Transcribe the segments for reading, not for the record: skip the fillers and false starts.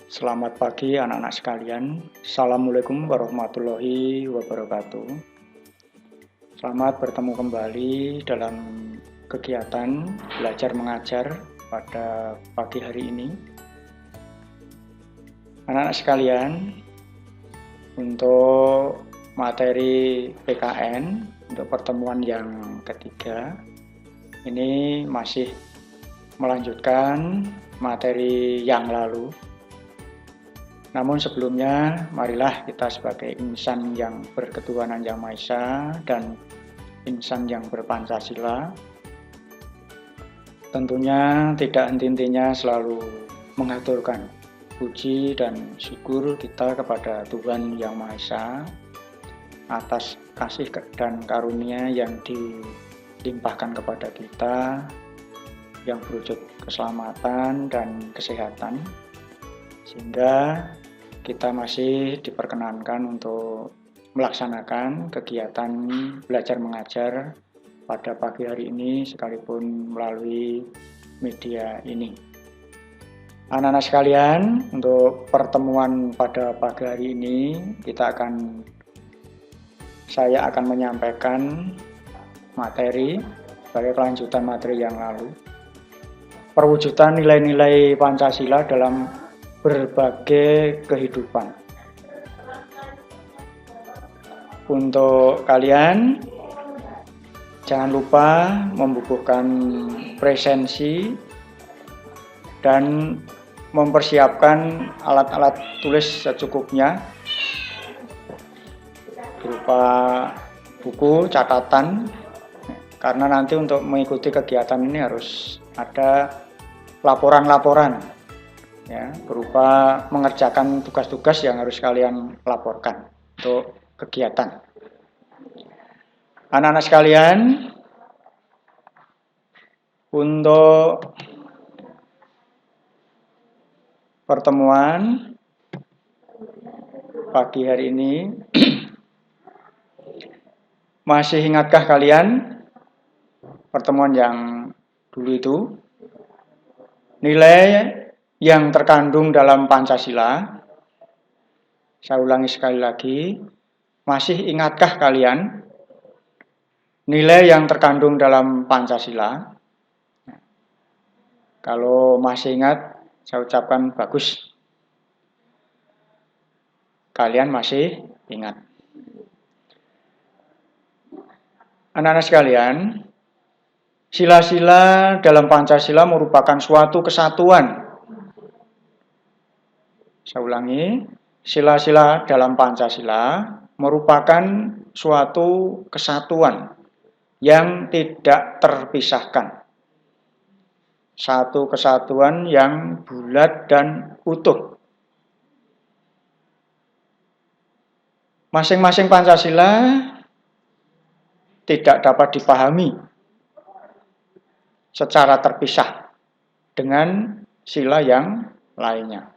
Selamat pagi anak-anak sekalian. Assalamualaikum warahmatullahi wabarakatuh. Selamat bertemu kembali dalam kegiatan belajar mengajar pada pagi hari ini. Anak-anak sekalian, untuk materi PKN untuk pertemuan yang ketiga ini masih melanjutkan materi yang lalu. Namun sebelumnya, marilah kita sebagai insan yang berketuhanan Yang Maha Esa dan insan yang berpancasila, tentunya tidak henti-hentinya selalu mengaturkan puji dan syukur kita kepada Tuhan Yang Maha Esa atas kasih dan karunia yang dilimpahkan kepada kita, yang berwujud keselamatan dan kesehatan, sehingga kita masih diperkenankan untuk melaksanakan kegiatan belajar mengajar pada pagi hari ini sekalipun melalui media ini. Anak-anak sekalian, untuk pertemuan pada pagi hari ini saya akan menyampaikan materi sebagai kelanjutan materi yang lalu. Perwujudan nilai-nilai Pancasila dalam berbagai kehidupan. Untuk kalian, jangan lupa membukukan presensi dan mempersiapkan alat-alat tulis secukupnya berupa buku, catatan, karena nanti untuk mengikuti kegiatan ini harus ada laporan-laporan ya, berupa mengerjakan tugas-tugas yang harus kalian laporkan untuk kegiatan. Anak-anak sekalian, untuk pertemuan pagi hari ini, masih ingatkah kalian pertemuan yang dulu itu? Nilai yang terkandung dalam Pancasila, saya ulangi sekali lagi, masih ingatkah kalian nilai yang terkandung dalam Pancasila? Kalau masih ingat, saya ucapkan bagus. Kalian masih ingat. Anak-anak sekalian, sila-sila dalam Pancasila merupakan suatu kesatuan. Saya ulangi, sila-sila dalam Pancasila merupakan suatu kesatuan yang tidak terpisahkan. Satu kesatuan yang bulat dan utuh. Masing-masing Pancasila tidak dapat dipahami secara terpisah dengan sila yang lainnya.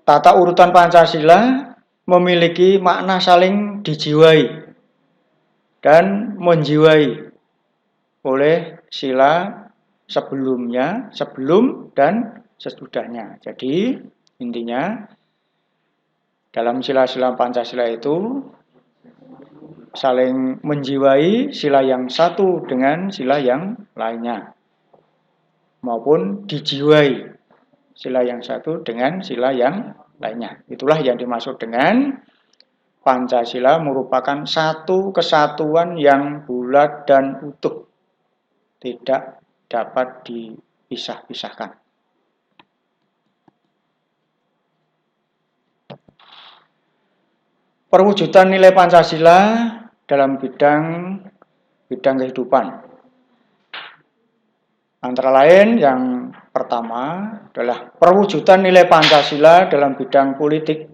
Tata urutan Pancasila memiliki makna saling dijiwai dan menjiwai oleh sila sebelumnya, sebelum dan sesudahnya. Jadi intinya dalam sila-sila Pancasila itu saling menjiwai sila yang satu dengan sila yang lainnya, maupun dijiwai sila yang satu dengan sila yang lainnya. Itulah yang dimaksud dengan Pancasila merupakan satu kesatuan yang bulat dan utuh, tidak dapat dipisah-pisahkan. Perwujudan nilai Pancasila dalam bidang kehidupan. Antara lain yang pertama adalah perwujudan nilai Pancasila dalam bidang politik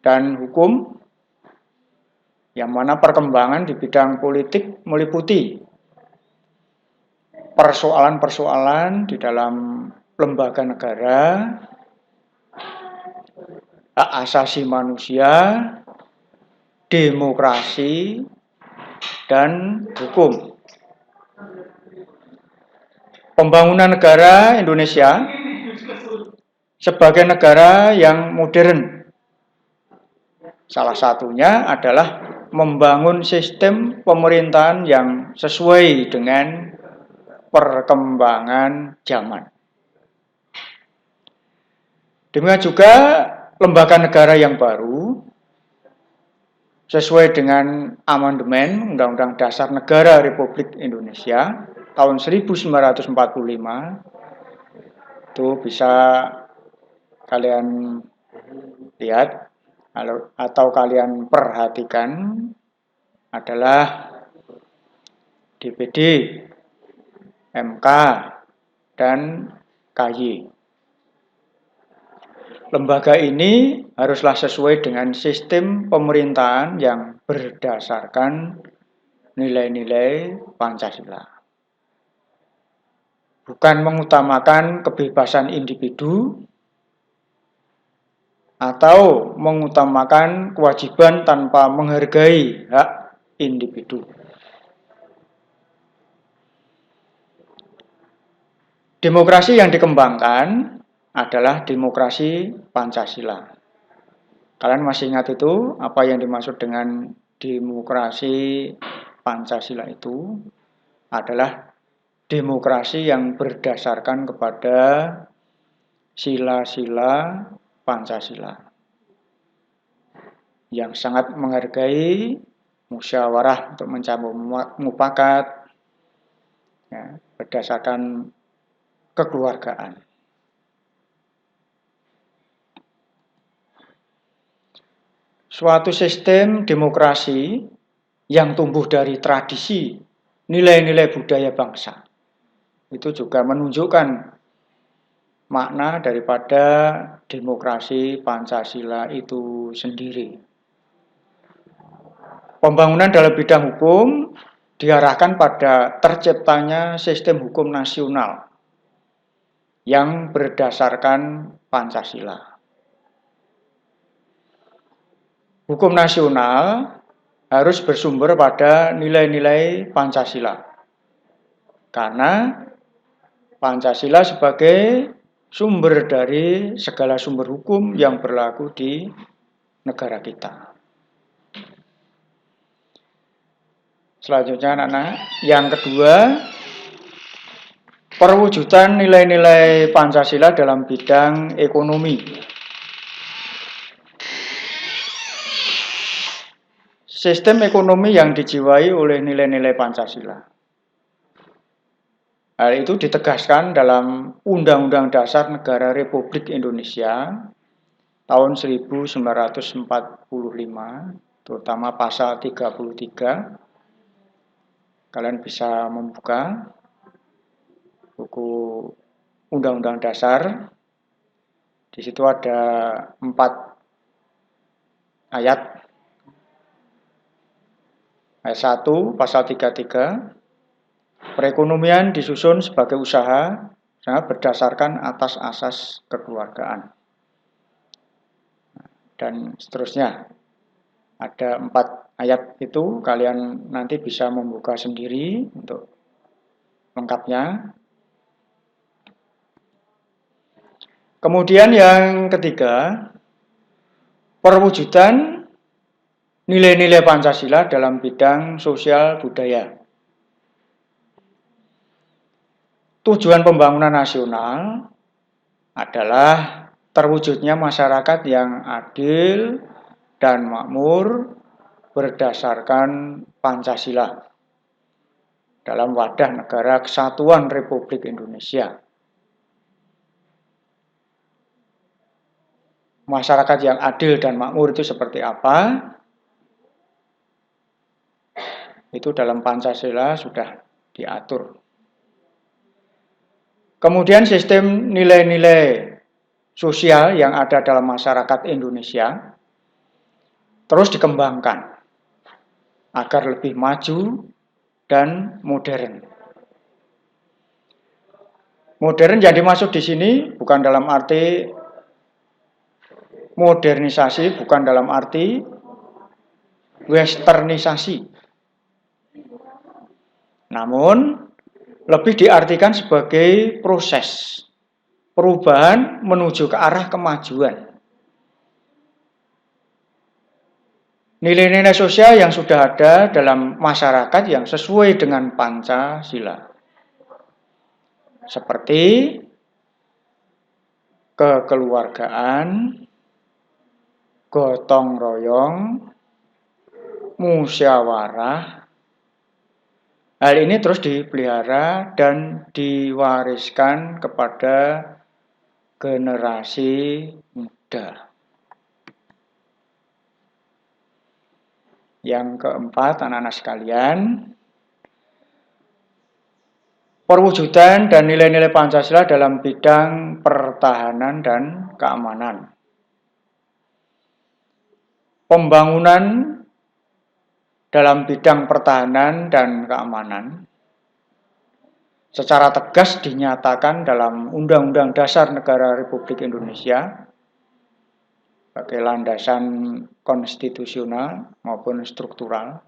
dan hukum, yang mana perkembangan di bidang politik meliputi persoalan-persoalan di dalam lembaga negara, hak asasi manusia, demokrasi, dan hukum. pembangunan negara Indonesia sebagai negara yang modern. Salah satunya adalah membangun sistem pemerintahan yang sesuai dengan perkembangan zaman. Demikian juga lembaga negara yang baru sesuai dengan amandemen Undang-Undang Dasar Negara Republik Indonesia tahun 1945 itu bisa kalian lihat atau kalian perhatikan adalah DPD, MK, dan KY. Lembaga ini haruslah sesuai dengan sistem pemerintahan yang berdasarkan nilai-nilai Pancasila. Bukan mengutamakan kebebasan individu atau mengutamakan kewajiban tanpa menghargai hak individu. Demokrasi yang dikembangkan adalah demokrasi Pancasila. Kalian masih ingat itu apa yang dimaksud dengan demokrasi Pancasila itu adalah demokrasi yang berdasarkan kepada sila-sila Pancasila yang sangat menghargai musyawarah untuk mencapai mufakat ya, berdasarkan kekeluargaan. Suatu sistem demokrasi yang tumbuh dari tradisi nilai-nilai budaya bangsa itu juga menunjukkan makna daripada demokrasi Pancasila itu sendiri. Pembangunan dalam bidang hukum diarahkan pada terciptanya sistem hukum nasional yang berdasarkan Pancasila. Hukum nasional harus bersumber pada nilai-nilai Pancasila. Karena Pancasila sebagai sumber dari segala sumber hukum yang berlaku di negara kita. Selanjutnya anak-anak, yang kedua, perwujudan nilai-nilai Pancasila dalam bidang ekonomi. Sistem ekonomi yang dijiwai oleh nilai-nilai Pancasila. Hal itu ditegaskan dalam Undang-Undang Dasar Negara Republik Indonesia tahun 1945, terutama pasal 33. Kalian bisa membuka buku Undang-Undang Dasar. Di situ ada 4 ayat. Ayat 1, pasal 33, perekonomian disusun sebagai usaha berdasarkan atas asas kekeluargaan. Dan seterusnya. Ada 4 ayat itu, kalian nanti bisa membuka sendiri untuk lengkapnya. Kemudian yang ketiga, perwujudan nilai-nilai Pancasila dalam bidang sosial budaya. Tujuan pembangunan nasional adalah terwujudnya masyarakat yang adil dan makmur berdasarkan Pancasila dalam wadah negara kesatuan Republik Indonesia. Masyarakat yang adil dan makmur itu seperti apa? Itu dalam Pancasila sudah diatur. Kemudian sistem nilai-nilai sosial yang ada dalam masyarakat Indonesia terus dikembangkan agar lebih maju dan modern. Modern yang dimaksud di sini bukan dalam arti modernisasi, bukan dalam arti westernisasi. Namun lebih diartikan sebagai proses perubahan menuju ke arah kemajuan. Nilai-nilai sosial yang sudah ada dalam masyarakat yang sesuai dengan Pancasila. Seperti kekeluargaan, gotong royong, musyawarah. Hal ini terus dipelihara dan diwariskan kepada generasi muda. Yang keempat, anak-anak sekalian, perwujudan dan nilai-nilai Pancasila dalam bidang pertahanan dan keamanan. Pembangunan dalam bidang pertahanan dan keamanan secara tegas dinyatakan dalam Undang-Undang Dasar Negara Republik Indonesia sebagai landasan konstitusional maupun struktural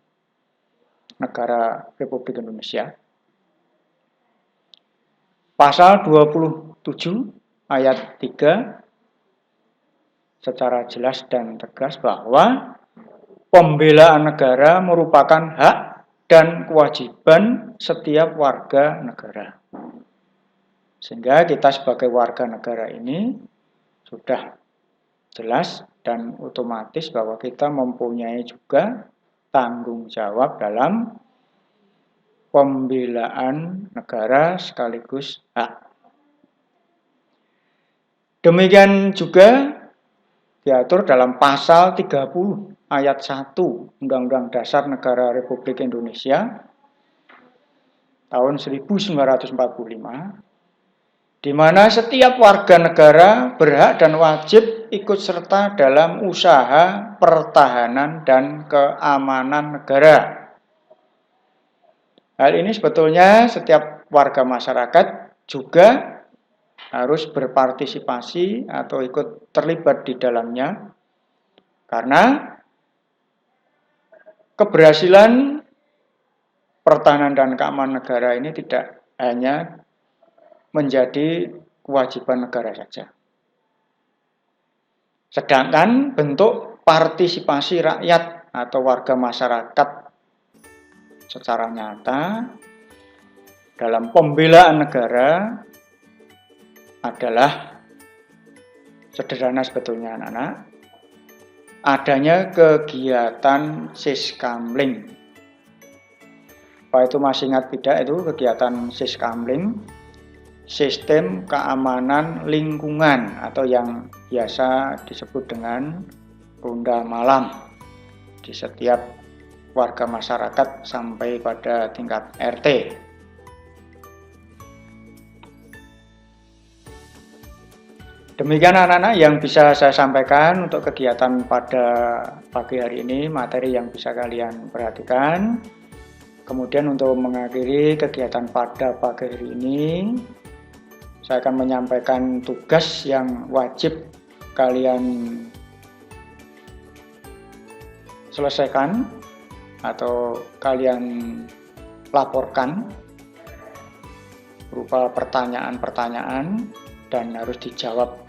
negara Republik Indonesia. Pasal 27 ayat 3 secara jelas dan tegas bahwa pembelaan negara merupakan hak dan kewajiban setiap warga negara. Sehingga kita sebagai warga negara ini sudah jelas dan otomatis bahwa kita mempunyai juga tanggung jawab dalam pembelaan negara sekaligus hak. Demikian juga diatur dalam pasal 30 ayat 1 Undang-Undang Dasar Negara Republik Indonesia tahun 1945, di mana setiap warga negara berhak dan wajib ikut serta dalam usaha pertahanan dan keamanan negara. Hal ini sebetulnya setiap warga masyarakat juga harus berpartisipasi atau ikut terlibat di dalamnya, karena keberhasilan pertahanan dan keamanan negara ini tidak hanya menjadi kewajiban negara saja. Sedangkan bentuk partisipasi rakyat atau warga masyarakat secara nyata dalam pembelaan negara adalah sederhana sebetulnya anak-anak, adanya kegiatan Siskamling. Apa itu masih ingat tidak itu kegiatan Siskamling? Sistem keamanan lingkungan atau yang biasa disebut dengan ronda malam di setiap warga masyarakat sampai pada tingkat RT. Demikian anak-anak yang bisa saya sampaikan untuk kegiatan pada pagi hari ini, materi yang bisa kalian perhatikan. Kemudian untuk mengakhiri kegiatan pada pagi hari ini, saya akan menyampaikan tugas yang wajib kalian selesaikan atau kalian laporkan berupa pertanyaan-pertanyaan dan harus dijawab.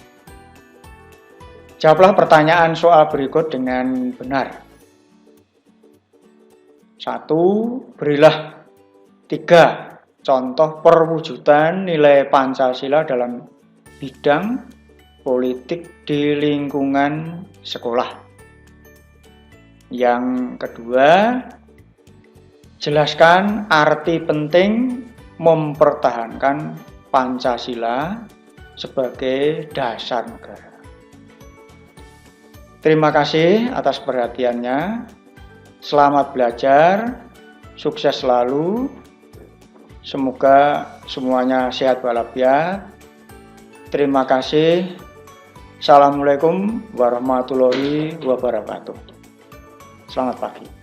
Jawablah pertanyaan soal berikut dengan benar. 1. Berilah 3 contoh perwujudan nilai Pancasila dalam bidang politik di lingkungan sekolah. Yang kedua, jelaskan arti penting mempertahankan Pancasila sebagai dasar negara. Terima kasih atas perhatiannya. Selamat belajar, sukses selalu. Semoga semuanya sehat walafiat. Terima kasih. Assalamualaikum warahmatullahi wabarakatuh. Selamat pagi.